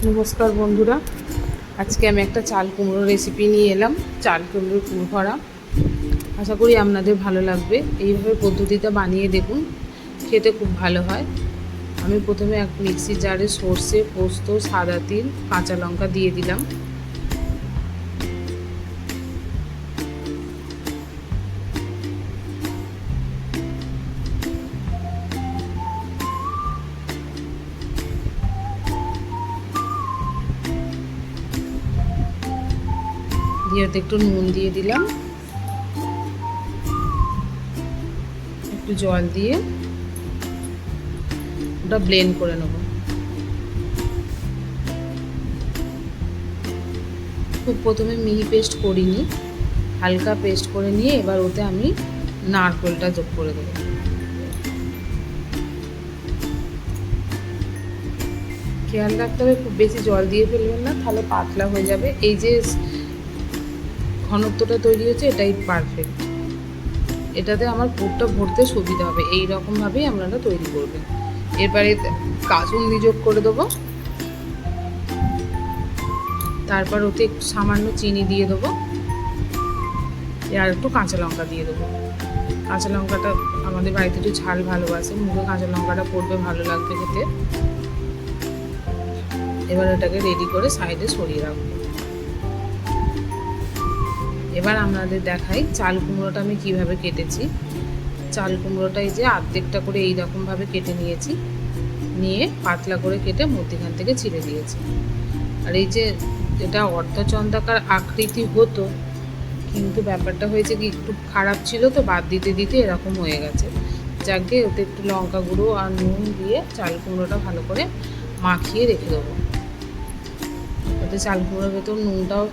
নমস্কার বন্ধুরা, আজকে আমি একটা চাল কুমড়ো রেসিপি নিয়ে এলাম। চাল কুমড়োর পুর ভরা। আশা করি আপনাদের ভালো লাগবে। এইভাবে পদ্ধতিটা বানিয়ে দেখুন, খেতে খুব ভালো হয়। আমি প্রথমে এক মিক্সি জারে সর্ষে, পোস্ত, সাদা তিল, কাঁচা লঙ্কা দিয়ে দিলাম। দিয়ে ওতে একটু নুন দিয়ে দিলাম, একটু জল দিয়ে ওটা ব্লেন্ড করে নেব। খুব প্রথমে মিহি পেস্ট করিনি, হালকা পেস্ট করে নিয়ে এবার ওতে আমি নারকেলটা যোগ করে দেবো। খেয়াল রাখতে হবে খুব বেশি জল দিয়ে ফেলবেন না, তাহলে পাতলা হয়ে যাবে। এই যে ঘনত্বটা তৈরি হচ্ছে এটাই পারফেক্ট। এটাতে আমার পুরটা ভরতে সুবিধা হবে। এই রকমভাবেই আপনারা তৈরি করবেন। এবারে কাসুন্দি যোগ করে দেবো, তারপর ওতে একটু সামান্য চিনি দিয়ে দেবো, আর একটু কাঁচা লঙ্কা দিয়ে দেবো। কাঁচা লঙ্কাটা আমাদের বাড়িতে একটু ঝাল ভালোবাসে, মুখে কাঁচা লঙ্কাটা পড়বে, ভালো লাগবে খেতে। এবার ওটাকে রেডি করে সাইডে সরিয়ে রাখবো। এবার আপনাদের দেখাই চাল কুমড়োটা আমি কিভাবে কেটেছি। চাল কুমড়োটা এই যে অর্ধেকটা করে এই রকমভাবে কেটে নিয়েছি, নিয়ে পাতলা করে কেটে মধ্যিখান থেকে ছিঁড়ে দিয়েছি। আর এই যে এটা অর্ধচন্দ্রাকার আকৃতি হতো, কিন্তু ব্যাপারটা হয়েছে কি একটু খারাপ ছিল, তো বাদ দিতে দিতে এরকম হয়ে গেছে। যাকে ওতে একটু লঙ্কা গুঁড়ো আর নুন দিয়ে চাল কুমড়োটা ভালো করে মাখিয়ে রেখে দেবো। ওতে চাল কুমড়োর ভেতর নুনটাও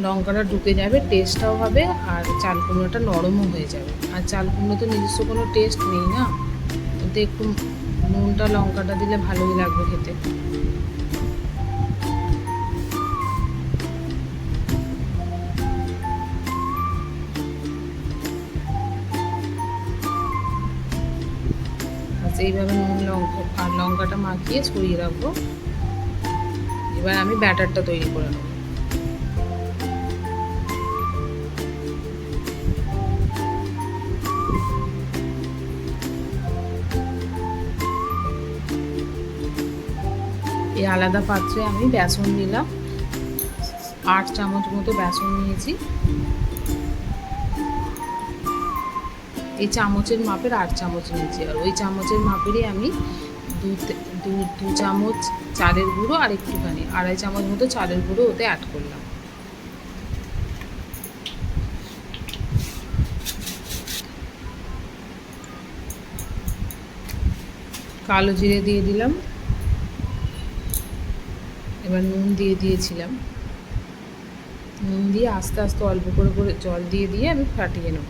লঙ্কাটা ঢুকে যাবে, টেস্টটাও হবে, আর চাল কুমড়োটা নরমও হয়ে যাবে। আর চাল কুমড়ো তো নিজস্ব কোনো টেস্ট নেই না, ওতে একটু নুনটা লঙ্কাটা দিলে ভালোই লাগবে খেতে। এইভাবে নুন লঙ্কা আর লঙ্কাটা মাখিয়ে ছড়িয়ে রাখবো। এবার আমি ব্যাটারটা তৈরি করে নেব। এই আলাদা পাত্রে আমি বেসন নিলাম, 8 চামচ মতো বেসন নিয়েছি। এই চামচের মাপের 8 চামচ নিয়েছি, আর ওই চামচের মাপেরই আমি দু চামচ চালের গুঁড়ো আর একটুখানি 2.5 চামচ মতো চালের গুঁড়ো ওতে অ্যাড করলাম। কালো জিরে দিয়ে দিলাম। এবার নুন দিয়ে দিয়েছিলাম, নুন দিয়ে আস্তে আস্তে অল্প করে করে জল দিয়ে দিয়ে আমি ফাটিয়ে নেব।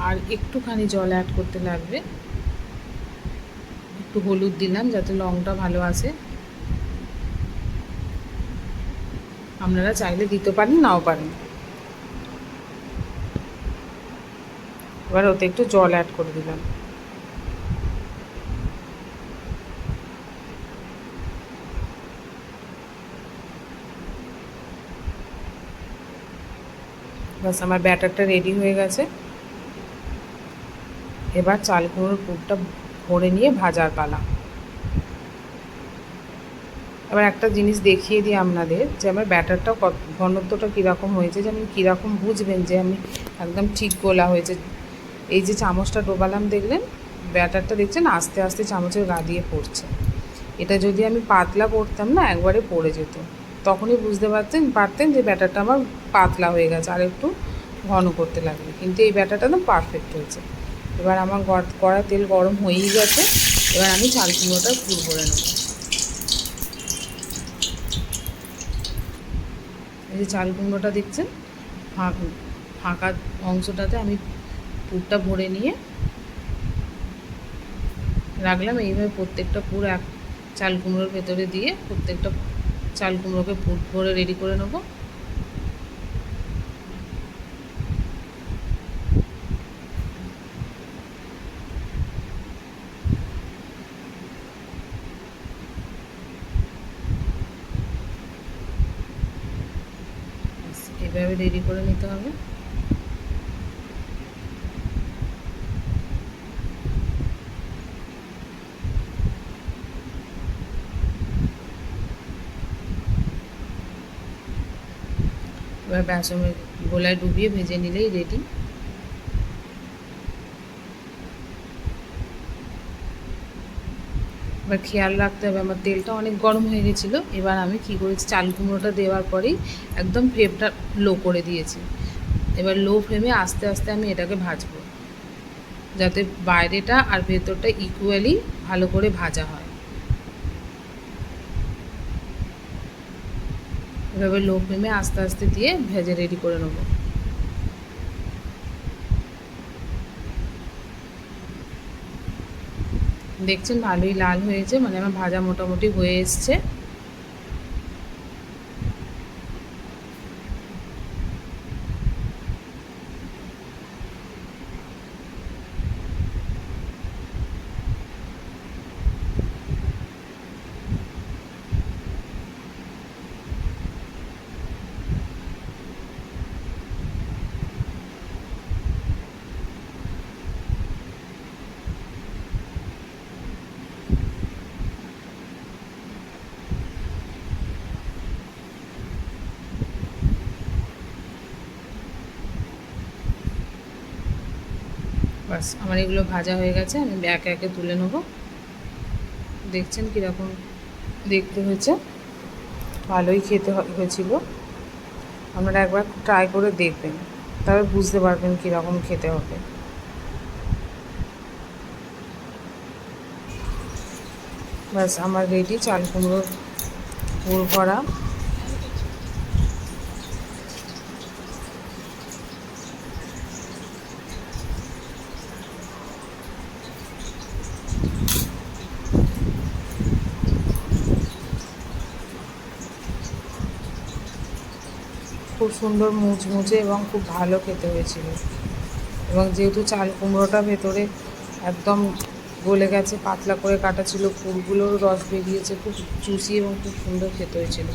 আর একটুখানি জল অ্যাড করতে লাগবে। একটু হলুদ দিলাম যাতে লংটা ভালো আসে। আপনারা চাইলে দিতে পারেন, নাও পারেন। এবার ওতে একটু জল অ্যাড করে দিলাম। বাস আমার ব্যাটারটা রেডি হয়ে গেছে। এবার চাল কুমড়োর পুরটা ভরে নিয়ে ভাজার পালা। এবার একটা জিনিস দেখিয়ে দিই আপনাদের, যে আমার ব্যাটারটা ঘনত্বটা কীরকম হয়েছে, যে আমি কীরকম বুঝবেন যে আমি একদম ঠিক গোলা হয়েছে। এই যে চামচটা ডোবালাম দেখলেন, ব্যাটারটা দেখছেন আস্তে আস্তে চামচের গা দিয়ে পড়ছে। এটা যদি আমি পাতলা করতাম না, একবারে পড়ে যেত। তখনই বুঝতে পারতেন যে ব্যাটারটা আমার পাতলা হয়ে গেছে, আর একটু ঘন করতে লাগবে। কিন্তু এই ব্যাটারটা না পারফেক্ট হয়েছে। এবার আমার কড়া তেল গরম হয়েই গেছে। এবার আমি চাল কুমড়োটা পুর ভরে নেব। এই যে চাল কুমড়োটা দেখছেন, ফাঁকা অংশটাতে আমি পুরটা ভরে নিয়ে রাখলাম। এইভাবে প্রত্যেকটা পুর এক চাল কুমড়োর ভেতরে দিয়ে প্রত্যেকটা চাল কুমড়োকে পুর ভরে রেডি করে নেব। এইভাবে রেডি করে নিতে হবে। এবার বেসনের গোলায় ডুবিয়ে ভেজে নিলেই রেডি। এবার খেয়াল রাখতে হবে, আমার তেলটা অনেক গরম হয়ে গেছিলো। এবার আমি কী করেছি, চাল কুমড়োটা দেওয়ার পরেই একদম ফ্লেমটা লো করে দিয়েছি। এবার লো ফ্লেমে আস্তে আস্তে আমি এটাকে ভাজবো, যাতে বাইরেটা আর ভেতরটা ইকুয়ালি ভালো করে ভাজা হয়। এভাবে লো ফ্লেমে আস্তে আস্তে দিয়ে ভেজে রেডি করে নেব। দেখছেন ভালোই লাল হয়েছে, মানে আমার ভাজা মোটামুটি হয়ে এসছে। বাস আমার এগুলো ভাজা হয়ে গেছে, আমি একে একে তুলে নেব। দেখছেন কীরকম দেখতে হয়েছে, ভালোই খেতে হয়েছিল। আপনারা একবার ট্রাই করে দেখবেন, তবে বুঝতে পারবেন কীরকম খেতে হবে। বাস আমার রেডি চাল কুমড়োর পুর ভরা। খুব সুন্দর মুচমুচে এবং খুব ভালো খেতে হয়েছিল। এবং যেহেতু চাল কুমড়োটা ভেতরে একদম গলে গেছে, পাতলা করে কাটা ছিল, পুরগুলোর রস বেরিয়েছে, খুব জুসি এবং খুব সুন্দর খেতে হয়েছিল।